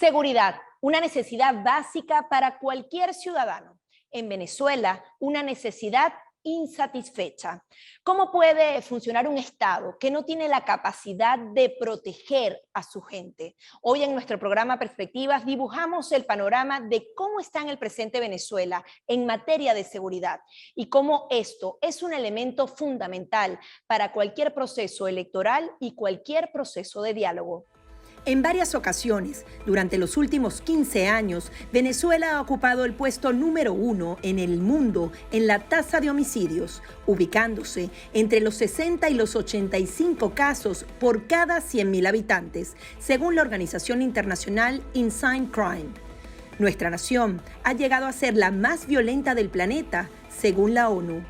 Seguridad, una necesidad básica para cualquier ciudadano. En Venezuela, una necesidad insatisfecha. ¿Cómo puede funcionar un Estado que no tiene la capacidad de proteger a su gente? Hoy en nuestro programa Perspectivas dibujamos el panorama de cómo está en el presente Venezuela en materia de seguridad y cómo esto es un elemento fundamental para cualquier proceso electoral y cualquier proceso de diálogo. En varias ocasiones, durante los últimos 15 años, Venezuela ha ocupado el puesto número 1 en el mundo en la tasa de homicidios, ubicándose entre los 60 y los 85 casos por cada 100.000 habitantes, según la organización internacional Inside Crime. Nuestra nación ha llegado a ser la más violenta del planeta, según la ONU.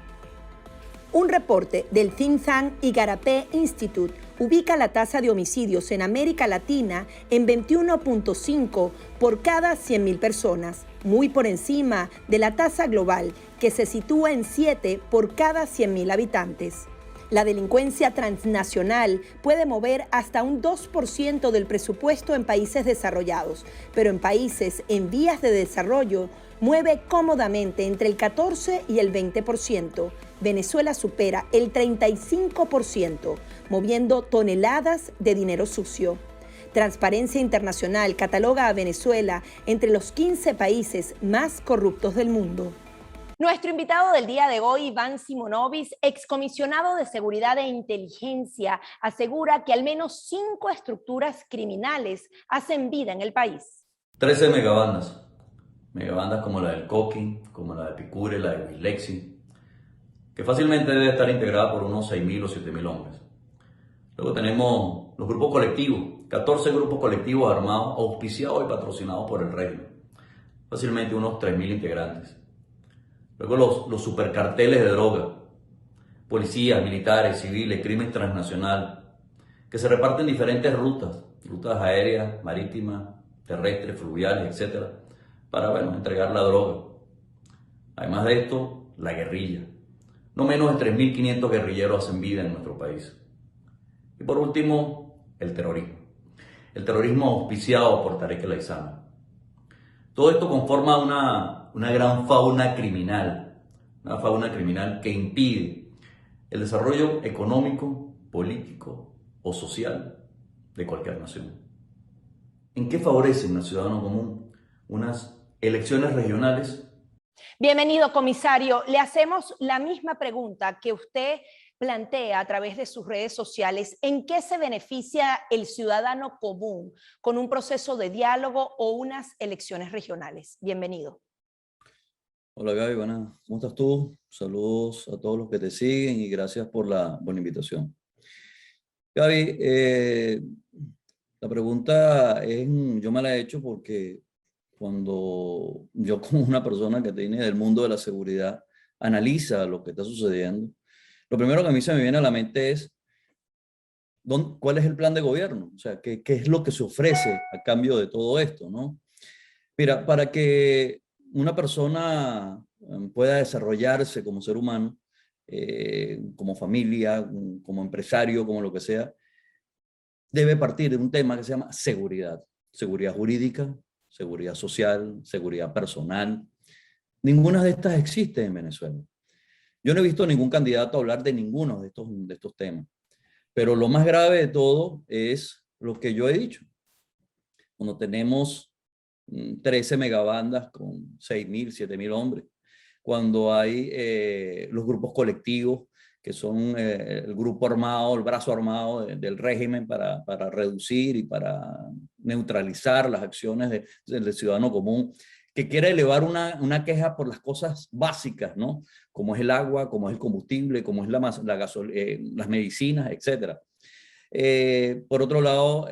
Un reporte del think tank Igarapé Institute ubica la tasa de homicidios en América Latina en 21.5 por cada 100.000 personas, muy por encima de la tasa global, que se sitúa en 7 por cada 100.000 habitantes. La delincuencia transnacional puede mover hasta un 2% del presupuesto en países desarrollados, pero en países en vías de desarrollo mueve cómodamente entre el 14 y el 20%. Venezuela supera el 35%, moviendo toneladas de dinero sucio. Transparencia Internacional cataloga a Venezuela entre los 15 países más corruptos del mundo. Nuestro invitado del día de hoy, Iván Simonovic, excomisionado de Seguridad e Inteligencia, asegura que al menos 5 estructuras criminales hacen vida en el país. 13 megabandas. Megabandas como la del Coqui, como la de Picure, la de Wislexi, que fácilmente debe estar integrada por unos 6.000 o 7.000 hombres. Luego tenemos los grupos colectivos, 14 grupos colectivos armados, auspiciados y patrocinados por el régimen, fácilmente unos 3.000 integrantes. Luego los supercarteles de droga, policías, militares, civiles, crimen transnacional, que se reparten diferentes rutas aéreas, marítimas, terrestres, fluviales, etc., para entregar la droga. Además de esto, la guerrilla. No menos de 3.500 guerrilleros hacen vida en nuestro país. Y por último, el terrorismo. El terrorismo auspiciado por Tarek El Aizami. Todo esto conforma una gran fauna criminal. Una fauna criminal que impide el desarrollo económico, político o social de cualquier nación. ¿En qué favorece un ciudadano común unas elecciones regionales? Bienvenido, comisario. Le hacemos la misma pregunta que usted plantea a través de sus redes sociales. ¿En qué se beneficia el ciudadano común con un proceso de diálogo o unas elecciones regionales? Bienvenido. Hola Gaby, buenas. ¿Cómo estás tú? Saludos a todos los que te siguen y gracias por la invitación. Gaby, la pregunta yo me la he hecho porque cuando yo como una persona que viene del mundo de la seguridad analiza lo que está sucediendo, lo primero que a mí se me viene a la mente es ¿cuál es el plan de gobierno? O sea, ¿qué es lo que se ofrece a cambio de todo esto, ¿no? Mira, para que una persona pueda desarrollarse como ser humano, como familia, como empresario, como lo que sea, debe partir de un tema que se llama seguridad. Seguridad jurídica, seguridad social, seguridad personal. Ninguna de estas existe en Venezuela. Yo no he visto ningún candidato hablar de ninguno de estos temas. Pero lo más grave de todo es lo que yo he dicho. Cuando tenemos 13 megabandas con 6.000, 7.000 hombres, cuando hay los grupos colectivos, que son el grupo armado, el brazo armado del régimen para reducir y para neutralizar las acciones del ciudadano común, que quiere elevar una queja por las cosas básicas, ¿no? Como es el agua, como es el combustible, como es las medicinas, etc. Por otro lado,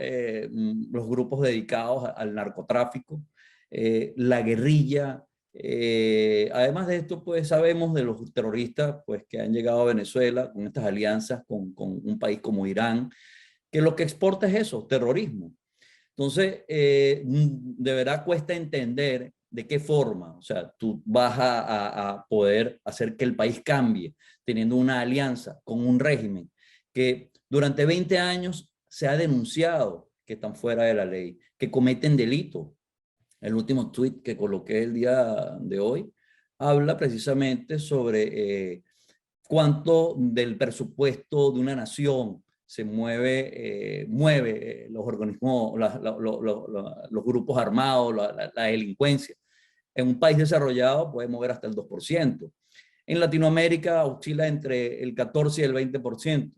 los grupos dedicados al narcotráfico, la guerrilla. Además de esto, pues sabemos de los terroristas pues, que han llegado a Venezuela con estas alianzas con un país como Irán, que lo que exporta es eso, terrorismo. Entonces, de verdad cuesta entender de qué forma, o sea, tú vas a poder hacer que el país cambie teniendo una alianza con un régimen que durante 20 años se ha denunciado que están fuera de la ley, que cometen delitos. El último tweet que coloqué el día de hoy habla precisamente sobre cuánto del presupuesto de una nación se mueve los organismos, los grupos armados, la delincuencia. En un país desarrollado puede mover hasta el 2%. En Latinoamérica oscila entre el 14 y el 20%.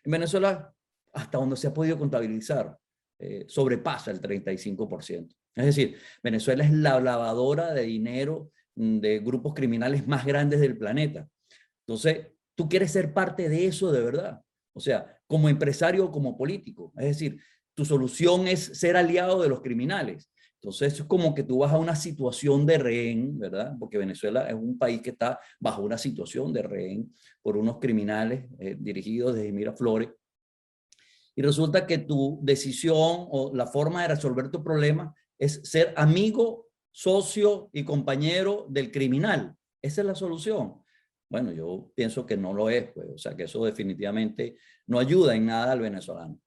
En Venezuela, hasta donde se ha podido contabilizar, sobrepasa el 35%. Es decir, Venezuela es la lavadora de dinero de grupos criminales más grandes del planeta. Entonces, tú quieres ser parte de eso de verdad. O sea, como empresario o como político. Es decir, tu solución es ser aliado de los criminales. Entonces, es como que tú vas a una situación de rehén, ¿verdad? Porque Venezuela es un país que está bajo una situación de rehén por unos criminales dirigidos desde Miraflores. Y resulta que tu decisión o la forma de resolver tu problema es ser amigo, socio y compañero del criminal. Esa es la solución. Bueno, yo pienso que no lo es, pues. O sea, que eso definitivamente no ayuda en nada al venezolano.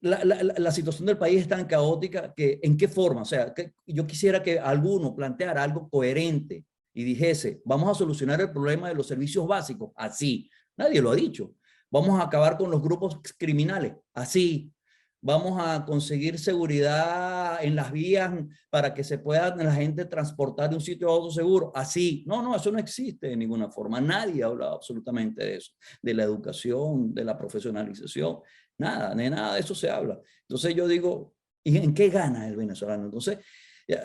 La situación del país es tan caótica que, ¿en qué forma? O sea, que yo quisiera que alguno planteara algo coherente y dijese, vamos a solucionar el problema de los servicios básicos, así. Nadie lo ha dicho. Vamos a acabar con los grupos criminales, así. Vamos a conseguir seguridad en las vías para que se pueda la gente transportar de un sitio a otro seguro, así. No, eso no existe de ninguna forma. Nadie ha hablado absolutamente de eso, de la educación, de la profesionalización. Nada, de nada de eso se habla. Entonces yo digo, ¿y en qué gana el venezolano? Entonces,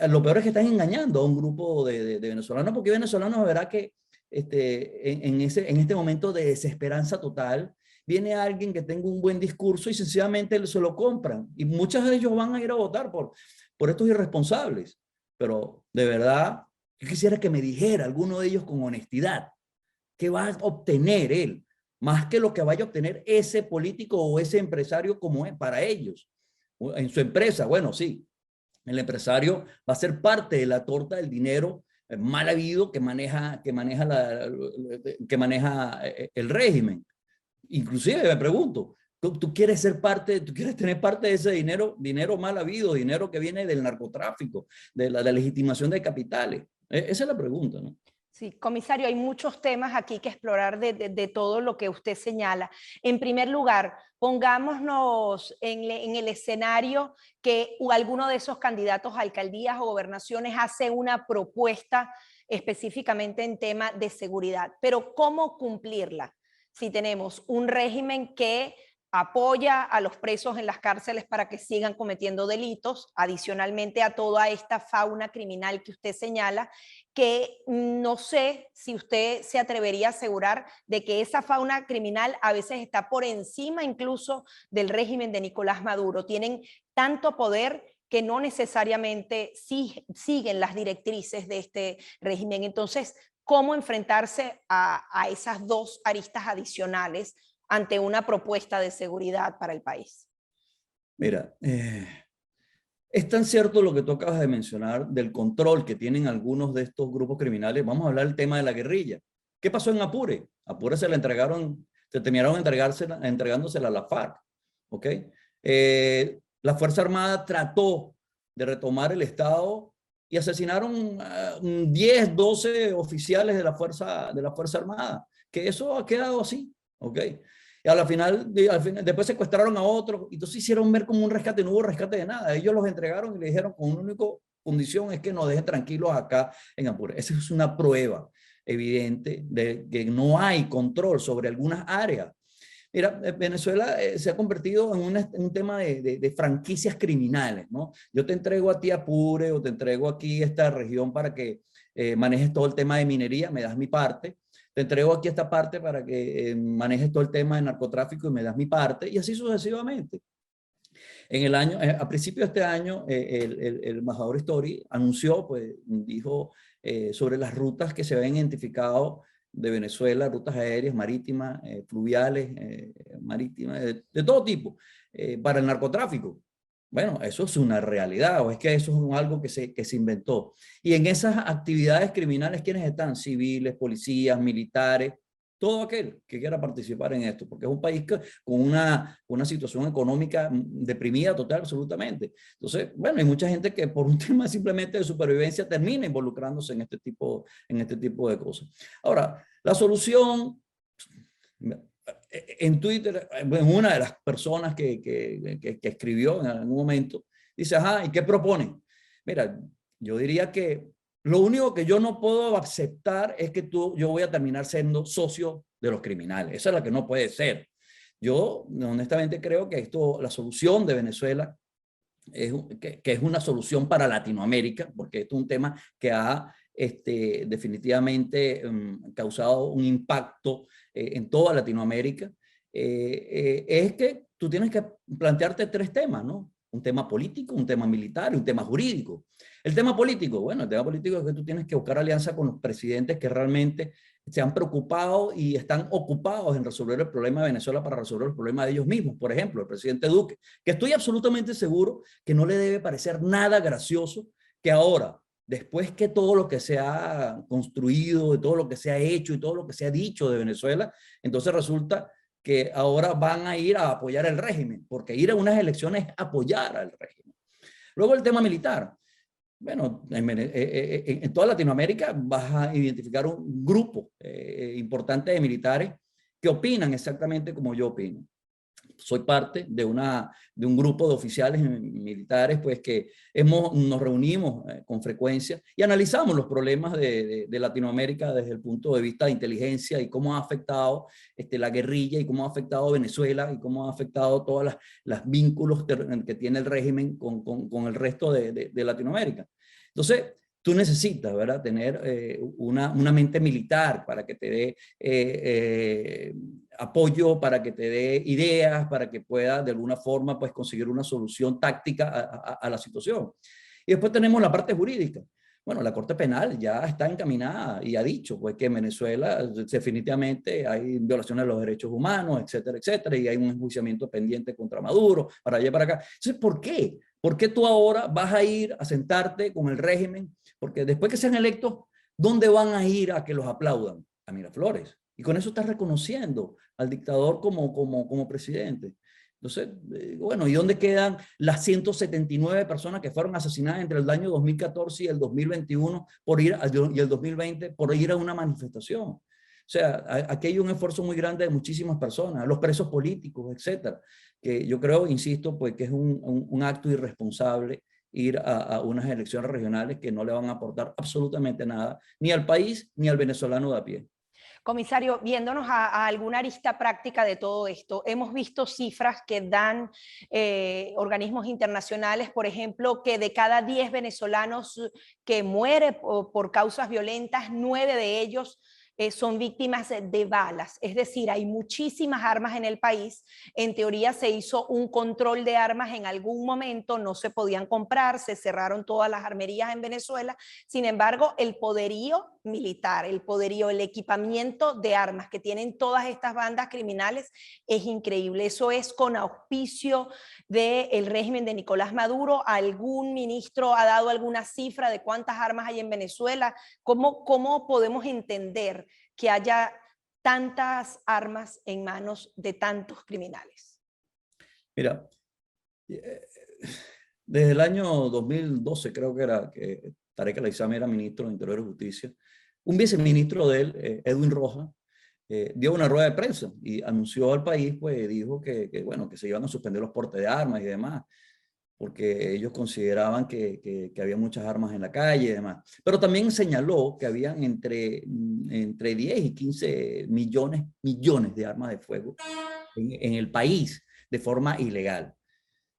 lo peor es que están engañando a un grupo de venezolanos, porque venezolanos verá que en este momento de desesperanza total, viene alguien que tenga un buen discurso y sencillamente se lo compran. Y muchos de ellos van a ir a votar por estos irresponsables. Pero de verdad, yo quisiera que me dijera alguno de ellos con honestidad qué va a obtener él, más que lo que vaya a obtener ese político o ese empresario como es para ellos. En su empresa, bueno, sí, el empresario va a ser parte de la torta del dinero mal habido que maneja el régimen. Inclusive me pregunto, ¿tú quieres ser parte, tú quieres tener parte de ese dinero mal habido, dinero que viene del narcotráfico, de la legitimación de capitales? Esa es la pregunta, ¿no? Sí, comisario, hay muchos temas aquí que explorar de todo lo que usted señala. En primer lugar, pongámonos en el escenario que alguno de esos candidatos a alcaldías o gobernaciones hace una propuesta específicamente en tema de seguridad, pero ¿cómo cumplirla? Si tenemos un régimen que apoya a los presos en las cárceles para que sigan cometiendo delitos, adicionalmente a toda esta fauna criminal que usted señala, que no sé si usted se atrevería a asegurar de que esa fauna criminal a veces está por encima incluso del régimen de Nicolás Maduro. Tienen tanto poder que no necesariamente siguen las directrices de este régimen. Entonces, ¿cómo enfrentarse a esas dos aristas adicionales ante una propuesta de seguridad para el país? Mira, es tan cierto lo que tú acabas de mencionar del control que tienen algunos de estos grupos criminales. Vamos a hablar del tema de la guerrilla. ¿Qué pasó en Apure? Apure se terminaron entregándosela a la FARC. ¿Ok? La Fuerza Armada trató de retomar el Estado y asesinaron 10, 12 oficiales de la Fuerza Armada. Que eso ha quedado así. ¿Ok? Y al final, después secuestraron a otros, y entonces hicieron ver como un rescate, no hubo rescate de nada. Ellos los entregaron y le dijeron con una única condición es que nos dejen tranquilos acá en Apure. Esa es una prueba evidente de que no hay control sobre algunas áreas. Mira, Venezuela se ha convertido en un tema de franquicias criminales, ¿no? Yo te entrego a ti Apure o te entrego aquí esta región para que manejes todo el tema de minería, me das mi parte. Te entrego aquí esta parte para que manejes todo el tema de narcotráfico y me das mi parte, y así sucesivamente. A principio de este año, el embajador Story anunció, pues dijo sobre las rutas que se habían identificado de Venezuela, rutas aéreas, marítimas, fluviales, marítimas, de todo tipo, para el narcotráfico. Bueno, eso es una realidad, o es que eso es algo que se inventó. Y en esas actividades criminales, ¿quiénes están? Civiles, policías, militares, todo aquel que quiera participar en esto, porque es un país con una situación económica deprimida total, absolutamente. Entonces, bueno, hay mucha gente que por un tema simplemente de supervivencia termina involucrándose en este tipo de cosas. Ahora, la solución, en Twitter, una de las personas que escribió en algún momento, dice, ajá, ¿y qué propone? Mira, yo diría que lo único que yo no puedo aceptar es que yo voy a terminar siendo socio de los criminales. Esa es la que no puede ser. Yo honestamente creo que la solución de Venezuela que es una solución para Latinoamérica, porque esto es un tema que ha definitivamente causado un impacto en toda Latinoamérica, es que tú tienes que plantearte tres temas, ¿no? Un tema político, un tema militar y un tema jurídico. El tema político, bueno, el tema político es que tú tienes que buscar alianza con los presidentes que realmente se han preocupado y están ocupados en resolver el problema de Venezuela para resolver el problema de ellos mismos. Por ejemplo, el presidente Duque, que estoy absolutamente seguro que no le debe parecer nada gracioso que ahora, después que todo lo que se ha construido, de todo lo que se ha hecho y todo lo que se ha dicho de Venezuela, entonces resulta que ahora van a ir a apoyar el régimen, porque ir a unas elecciones es apoyar al régimen. Luego el tema militar. Bueno, en toda Latinoamérica vas a identificar un grupo importante de militares que opinan exactamente como yo opino. Soy parte de un grupo de oficiales militares pues que nos reunimos con frecuencia y analizamos los problemas de Latinoamérica desde el punto de vista de inteligencia y cómo ha afectado la guerrilla y cómo ha afectado Venezuela y cómo ha afectado todos los vínculos que tiene el régimen con el resto de Latinoamérica. Entonces, tú necesitas, ¿verdad?, tener una mente militar para que te dé apoyo, para que te dé ideas, para que pueda de alguna forma pues, conseguir una solución táctica a la situación. Y después tenemos la parte jurídica. Bueno, la Corte Penal ya está encaminada y ha dicho pues, que en Venezuela definitivamente hay violaciones de los derechos humanos, etcétera, etcétera, y hay un enjuiciamiento pendiente contra Maduro, para allá y para acá. Entonces, ¿por qué? ¿Por qué tú ahora vas a ir a sentarte con el régimen? Porque después que sean electos, ¿dónde van a ir a que los aplaudan? A Miraflores. Y con eso estás reconociendo al dictador como presidente. Entonces, bueno, ¿y dónde quedan las 179 personas que fueron asesinadas entre el año 2014 y el 2021 y el 2020 por ir a una manifestación? O sea, aquí hay un esfuerzo muy grande de muchísimas personas, los presos políticos, etcétera, que yo creo, insisto, pues que es un acto irresponsable ir a unas elecciones regionales que no le van a aportar absolutamente nada, ni al país ni al venezolano de a pie. Comisario, viéndonos a alguna arista práctica de todo esto, hemos visto cifras que dan organismos internacionales, por ejemplo, que de cada 10 venezolanos que mueren por causas violentas, 9 de ellos son víctimas de balas. Es decir, hay muchísimas armas en el país. En teoría se hizo un control de armas en algún momento, no se podían comprar, se cerraron todas las armerías en Venezuela. Sin embargo, el poderío militar, el equipamiento de armas que tienen todas estas bandas criminales es increíble. Eso es con auspicio del régimen de Nicolás Maduro. ¿Algún ministro ha dado alguna cifra de cuántas armas hay en Venezuela? ¿Cómo podemos entender que haya tantas armas en manos de tantos criminales? Mira, desde el año 2012 creo que era que Tarek El Aissami era ministro de Interior y Justicia, un viceministro de él, Edwin Rojas, dio una rueda de prensa y anunció al país, pues dijo bueno, que se iban a suspender los portes de armas y demás, porque ellos consideraban que había muchas armas en la calle y demás. Pero también señaló que habían entre 10 y 15 millones de armas de fuego en el país de forma ilegal.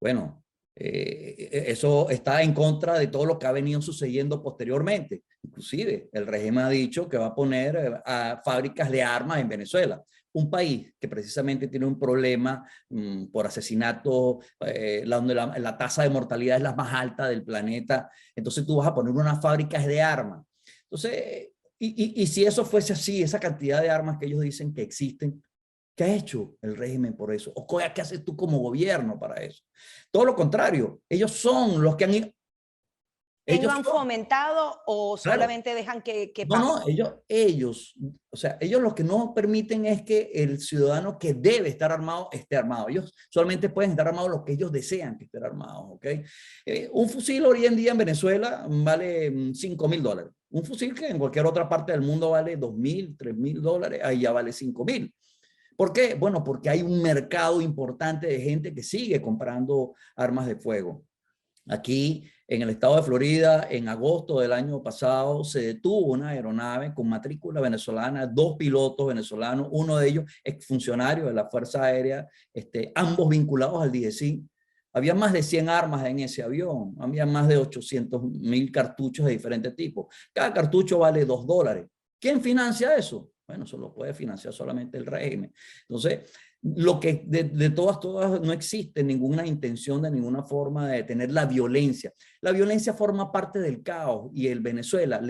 Bueno, eso está en contra de todo lo que ha venido sucediendo posteriormente. Inclusive, el régimen ha dicho que va a poner fábricas de armas en Venezuela. Un país que precisamente tiene un problema por asesinato, donde la tasa de mortalidad es la más alta del planeta. Entonces tú vas a poner unas fábricas de armas. Entonces, y si eso fuese así, esa cantidad de armas que ellos dicen que existen, ¿qué ha hecho el régimen por eso? ¿O qué haces tú como gobierno para eso? Todo lo contrario, ellos son los que han ¿Ellos Ellos han son, fomentado o claro. solamente dejan que No, pase? no, o sea, ellos lo que no permiten es que el ciudadano que debe estar armado esté armado. Ellos solamente pueden estar armados los que ellos desean que estén armados, ¿ok? Un fusil hoy en día en Venezuela vale $5.000. Un fusil que en cualquier otra parte del mundo vale $2.000, $3.000, ahí ya vale $5.000. ¿Por qué? Bueno, porque hay un mercado importante de gente que sigue comprando armas de fuego. Aquí en el estado de Florida, en agosto del año pasado, se detuvo una aeronave con matrícula venezolana, 2 pilotos venezolanos, uno de ellos exfuncionario de la Fuerza Aérea, ambos vinculados al DIESI. Había más de 100 armas en ese avión, había más de 800.000 cartuchos de diferentes tipos. Cada cartucho vale $2. ¿Quién financia eso? Bueno, eso lo puede financiar solamente el régimen. Entonces, lo que de todas no existe ninguna intención de ninguna forma de detener la violencia. La violencia forma parte del caos y el Venezuela,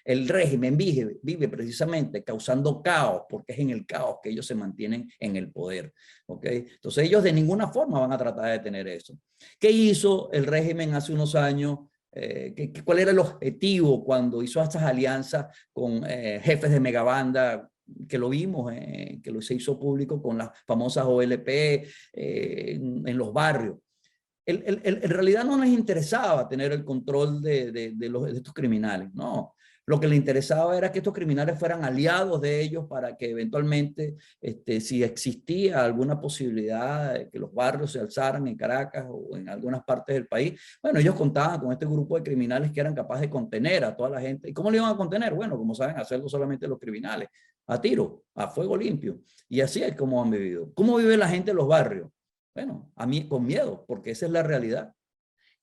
el régimen vive precisamente causando caos, porque es en el caos que ellos se mantienen en el poder. ¿Ok? Entonces ellos de ninguna forma van a tratar de detener eso. ¿Qué hizo el régimen hace unos años? ¿Cuál era el objetivo cuando hizo estas alianzas con jefes de megabanda? Que lo vimos, que se hizo público con las famosas OLP en los barrios. En realidad no les interesaba tener el control de estos criminales, no. Lo que les interesaba era que estos criminales fueran aliados de ellos para que eventualmente, si existía alguna posibilidad de que los barrios se alzaran en Caracas o en algunas partes del país, bueno, ellos contaban con este grupo de criminales que eran capaces de contener a toda la gente. ¿Y cómo lo iban a contener? Bueno, como saben hacerlo solamente los criminales, a tiro, a fuego limpio. Y así es como han vivido. ¿Cómo vive la gente en los barrios? Bueno, a mí con miedo, porque esa es la realidad.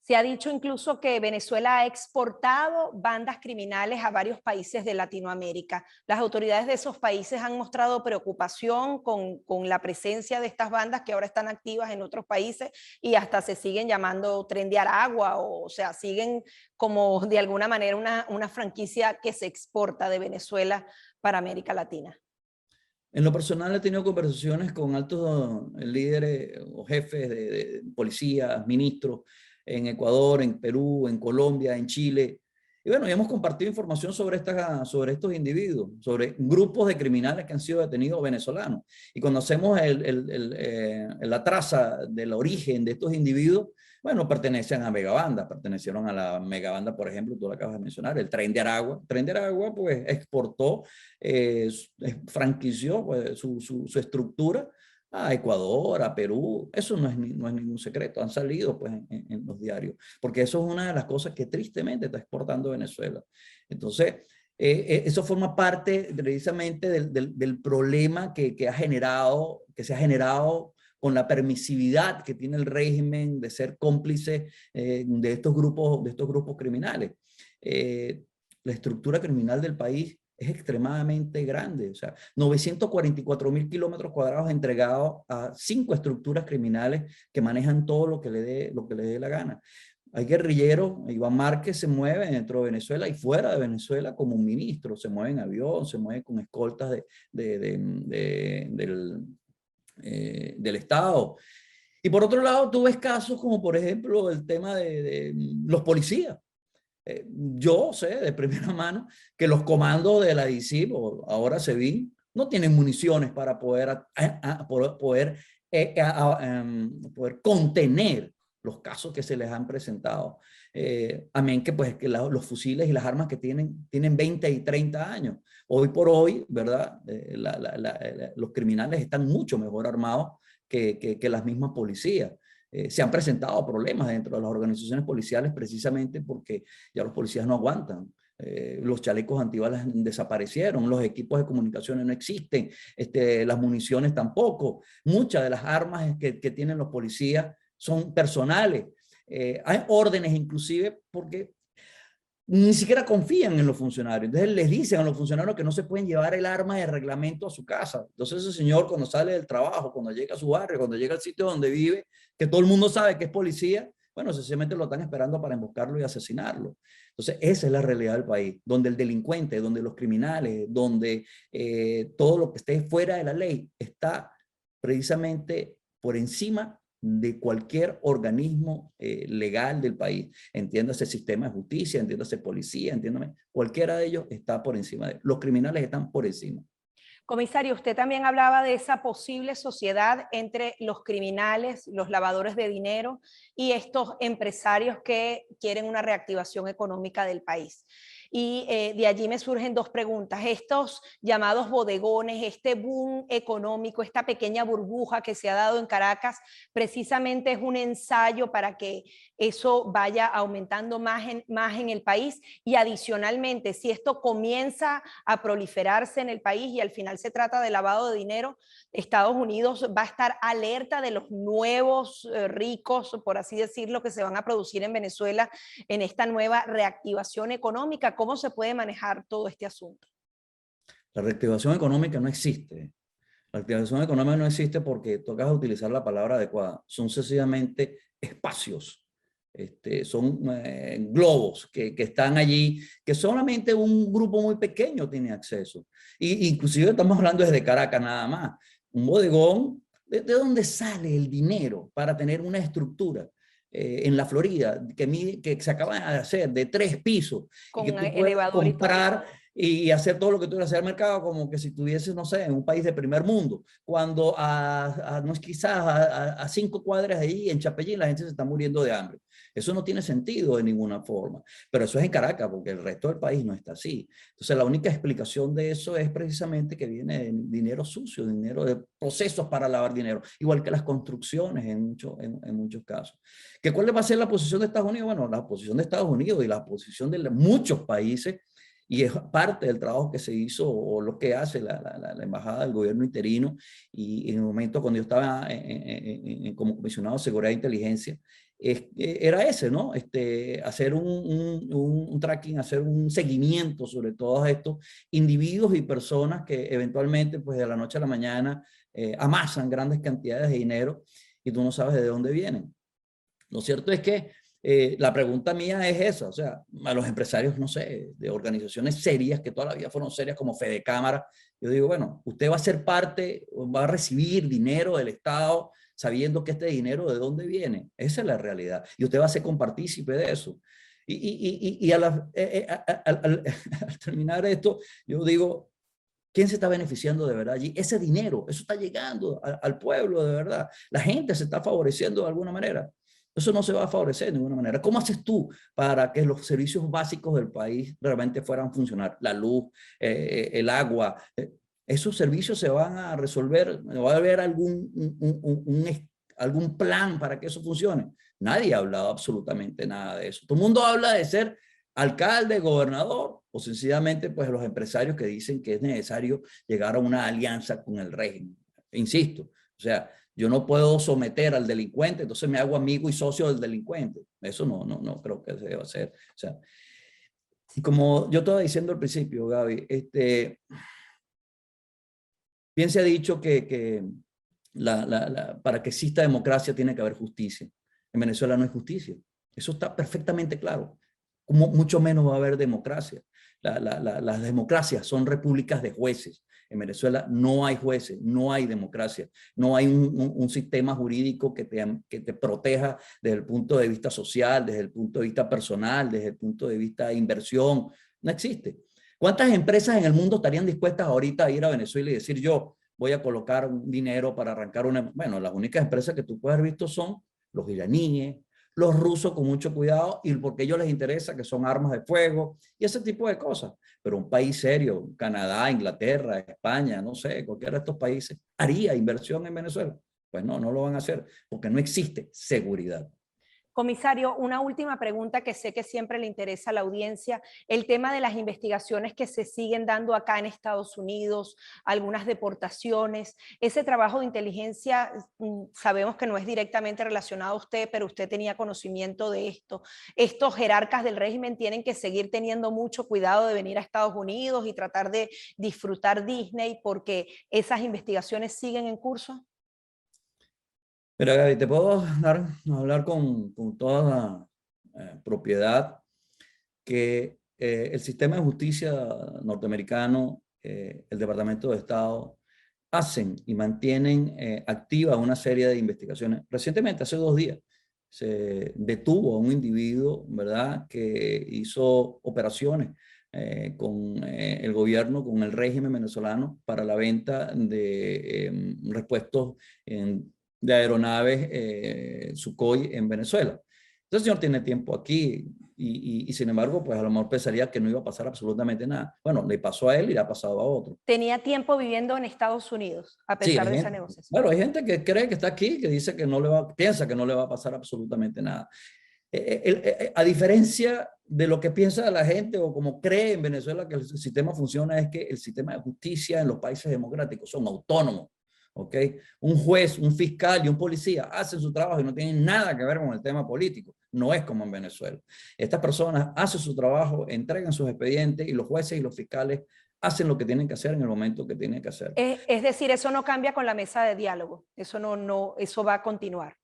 Se ha dicho incluso que Venezuela ha exportado bandas criminales a varios países de Latinoamérica. Las autoridades de esos países han mostrado preocupación con la presencia de estas bandas que ahora están activas en otros países y hasta se siguen llamando Tren de Aragua, o sea, siguen como de alguna manera una franquicia que se exporta de Venezuela para América Latina. En lo personal he tenido conversaciones con altos líderes o jefes de policías, ministros en Ecuador, en Perú, en Colombia, en Chile. Y bueno, hemos compartido información sobre estos individuos, sobre grupos de criminales que han sido detenidos venezolanos. Y cuando hacemos la traza del origen de estos individuos, bueno, pertenecen a megabandas, pertenecieron a la megabanda, por ejemplo, tú lo acabas de mencionar, el Tren de Aragua. El Tren de Aragua, pues, exportó, franquició pues, su estructura a Ecuador, a Perú. Eso no es ningún secreto, han salido pues en los diarios, porque eso es una de las cosas que tristemente está exportando Venezuela. Entonces, eso forma parte precisamente del problema que se ha generado con la permisividad que tiene el régimen de ser cómplice de estos grupos criminales. La estructura criminal del país es extremadamente grande, o sea, 944.000 kilómetros cuadrados entregados a 5 estructuras criminales que manejan todo lo que le dé la gana. Hay guerrilleros, Iván Márquez se mueve dentro de Venezuela y fuera de Venezuela como un ministro, se mueve en avión, se mueve con escoltas del Estado. Y por otro lado, tú ves casos como por ejemplo el tema de los policías. Yo sé de primera mano que los comandos de la DICIP, o ahora SEBIN, no tienen municiones para poder contener los casos que se les han presentado. Amén que pues que los fusiles y las armas que tienen 20 y 30 años. Hoy por hoy, ¿verdad? Los criminales están mucho mejor armados que las mismas policías. Se han presentado problemas dentro de las organizaciones policiales precisamente porque ya los policías no aguantan. Los chalecos antibalas desaparecieron, los equipos de comunicaciones no existen, las municiones tampoco. Muchas de las armas que tienen los policías son personales. Hay órdenes inclusive porque ni siquiera confían en los funcionarios. Entonces les dicen a los funcionarios que no se pueden llevar el arma de reglamento a su casa. Entonces ese señor cuando sale del trabajo, cuando llega a su barrio, cuando llega al sitio donde vive, que todo el mundo sabe que es policía, bueno, sencillamente lo están esperando para emboscarlo y asesinarlo. Entonces esa es la realidad del país, donde el delincuente, donde los criminales, donde todo lo que esté fuera de la ley está precisamente por encima de cualquier organismo legal del país. Entiéndase sistema de justicia, entiéndase policía, entiéndame, cualquiera de ellos está por encima de ellos. Los criminales están por encima. Comisario, usted también hablaba de esa posible sociedad entre los criminales, los lavadores de dinero y estos empresarios que quieren una reactivación económica del país. Y de allí me surgen dos preguntas. Estos llamados bodegones, este boom económico, esta pequeña burbuja que se ha dado en Caracas, precisamente es un ensayo para que eso vaya aumentando más en el país. Y adicionalmente, si esto comienza a proliferarse en el país y al final se trata de lavado de dinero, Estados Unidos va a estar alerta de los nuevos ricos, por así decirlo, que se van a producir en Venezuela en esta nueva reactivación económica. ¿Cómo se puede manejar todo este asunto? La reactivación económica no existe. La reactivación económica no existe porque tocas utilizar la palabra adecuada. Son sencillamente espacios. Son globos que están allí, que solamente un grupo muy pequeño tiene acceso. Inclusive estamos hablando desde Caracas nada más. Un bodegón, ¿de dónde sale el dinero para tener una estructura? En la Florida, que se acaba de hacer de 3 pisos, y que Con tú puedes elevador y todo. comprar y hacer todo lo que tú quieras hacer al mercado como que si estuvieses, no sé, en un país de primer mundo, cuando no es quizás a 5 cuadras de allí, en Chapellín, la gente se está muriendo de hambre. Eso no tiene sentido de ninguna forma, pero eso es en Caracas, porque el resto del país no está así. Entonces, la única explicación de eso es precisamente que viene de dinero sucio, dinero de procesos para lavar dinero, igual que las construcciones en muchos casos. ¿Cuál va a ser la posición de Estados Unidos? Bueno, la posición de Estados Unidos y la posición de muchos países, y es parte del trabajo que se hizo o lo que hace la embajada del gobierno interino, y en el momento cuando yo estaba como comisionado de seguridad e inteligencia, era ese, ¿no? Hacer un tracking, hacer un seguimiento sobre todos estos individuos y personas que eventualmente, pues de la noche a la mañana, amasan grandes cantidades de dinero y tú no sabes de dónde vienen. Lo cierto es que la pregunta mía es esa, o sea, a los empresarios, no sé, de organizaciones serias, que toda la vida fueron serias como Fedecámara, yo digo, bueno, usted va a ser parte, va a recibir dinero del Estado sabiendo que este dinero de dónde viene. Esa es la realidad. Y usted va a ser compartícipe de eso. Al terminar esto, yo digo, ¿quién se está beneficiando de verdad allí? Ese dinero, eso está llegando al pueblo de verdad. La gente se está favoreciendo de alguna manera. Eso no se va a favorecer de ninguna manera. ¿Cómo haces tú para que los servicios básicos del país realmente fueran a funcionar? La luz, el agua, esos servicios se van a resolver. ¿Va a haber algún plan para que eso funcione? Nadie ha hablado absolutamente nada de eso. Todo el mundo habla de ser alcalde, gobernador, o sencillamente pues los empresarios que dicen que es necesario llegar a una alianza con el régimen. Insisto, o sea, yo no puedo someter al delincuente, entonces me hago amigo y socio del delincuente. Eso no creo que se deba hacer. O sea, y como yo estaba diciendo al principio, Gaby, bien se ha dicho que para que exista democracia tiene que haber justicia. En Venezuela no hay justicia. Eso está perfectamente claro. Como mucho menos va a haber democracia. Las democracias son repúblicas de jueces. En Venezuela no hay jueces, no hay democracia, no hay un sistema jurídico que te proteja desde el punto de vista social, desde el punto de vista personal, desde el punto de vista de inversión. No existe. ¿Cuántas empresas en el mundo estarían dispuestas ahorita a ir a Venezuela y decir yo voy a colocar un dinero para arrancar una... Bueno, las únicas empresas que tú puedes haber visto son los iraníes, los rusos con mucho cuidado y porque a ellos les interesa que son armas de fuego y ese tipo de cosas. Pero un país serio, Canadá, Inglaterra, España, no sé, cualquiera de estos países, ¿haría inversión en Venezuela? Pues no lo van a hacer porque no existe seguridad. Comisario, una última pregunta que sé que siempre le interesa a la audiencia, el tema de las investigaciones que se siguen dando acá en Estados Unidos, algunas deportaciones, ese trabajo de inteligencia, sabemos que no es directamente relacionado a usted, pero usted tenía conocimiento de esto. Estos jerarcas del régimen tienen que seguir teniendo mucho cuidado de venir a Estados Unidos y tratar de disfrutar Disney porque esas investigaciones siguen en curso. Mira, Gaby, te puedo hablar con toda propiedad que el sistema de justicia norteamericano, el Departamento de Estado, hacen y mantienen activa una serie de investigaciones. Recientemente, hace 2 días, se detuvo a un individuo, ¿verdad?, que hizo operaciones con el gobierno, con el régimen venezolano para la venta de repuestos de aeronaves Sukhoi en Venezuela. Entonces el señor tiene tiempo aquí y sin embargo, pues a lo mejor pensaría que no iba a pasar absolutamente nada. Bueno, le pasó a él y le ha pasado a otro. Tenía tiempo viviendo en Estados Unidos, a Sí, pesar de esa negociación. claro, hay gente que cree que está aquí, que dice que no le va, piensa que no le va a pasar absolutamente nada. A diferencia de lo que piensa la gente o como cree en Venezuela que el sistema funciona, es que el sistema de justicia en los países democráticos son autónomos. ¿Ok? Un juez, un fiscal y un policía hacen su trabajo y no tienen nada que ver con el tema político. No es como en Venezuela. Estas personas hacen su trabajo, entregan sus expedientes y los jueces y los fiscales hacen lo que tienen que hacer en el momento que tienen que hacer. Es decir, eso no cambia con la mesa de diálogo. Eso eso va a continuar.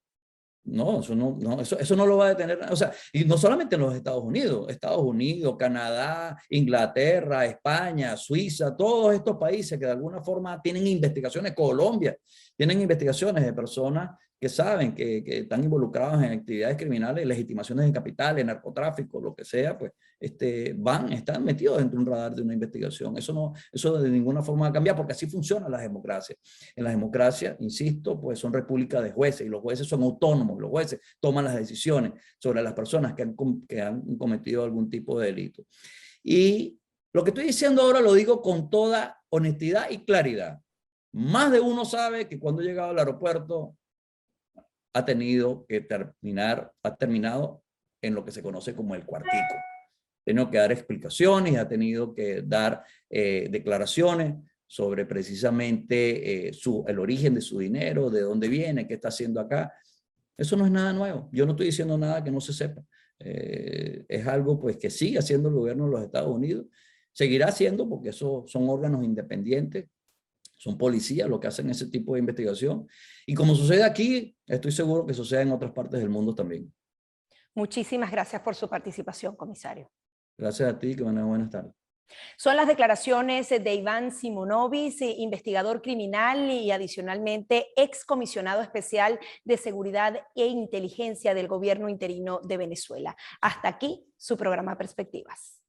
No, eso no lo va a detener. O sea, y no solamente en los Estados Unidos, Canadá, Inglaterra, España, Suiza, todos estos países que de alguna forma tienen investigaciones, Colombia, tienen investigaciones de personas que saben que están involucrados en actividades criminales, legitimaciones de capitales, narcotráfico, lo que sea, pues están metidos dentro de un radar de una investigación. Eso de ninguna forma va a cambiar porque así funcionan las democracias. En las democracias, insisto, pues son repúblicas de jueces y los jueces son autónomos. Los jueces toman las decisiones sobre las personas que han cometido algún tipo de delito. Y lo que estoy diciendo ahora lo digo con toda honestidad y claridad. Más de uno sabe que cuando ha llegado al aeropuerto ha terminado en lo que se conoce como el cuartico. Ha tenido que dar explicaciones, ha tenido que dar declaraciones sobre precisamente el origen de su dinero, de dónde viene, qué está haciendo acá. Eso no es nada nuevo. Yo no estoy diciendo nada que no se sepa. Es algo pues que sigue haciendo el gobierno de los Estados Unidos. Seguirá haciendo porque esos son órganos independientes, son policías los que hacen ese tipo de investigación. Y como sucede aquí, estoy seguro que sucede en otras partes del mundo también. Muchísimas gracias por su participación, comisario. Gracias a ti, que buenas tardes. Son las declaraciones de Iván Simonovic, investigador criminal y adicionalmente excomisionado especial de Seguridad e Inteligencia del Gobierno interino de Venezuela. Hasta aquí su programa Perspectivas.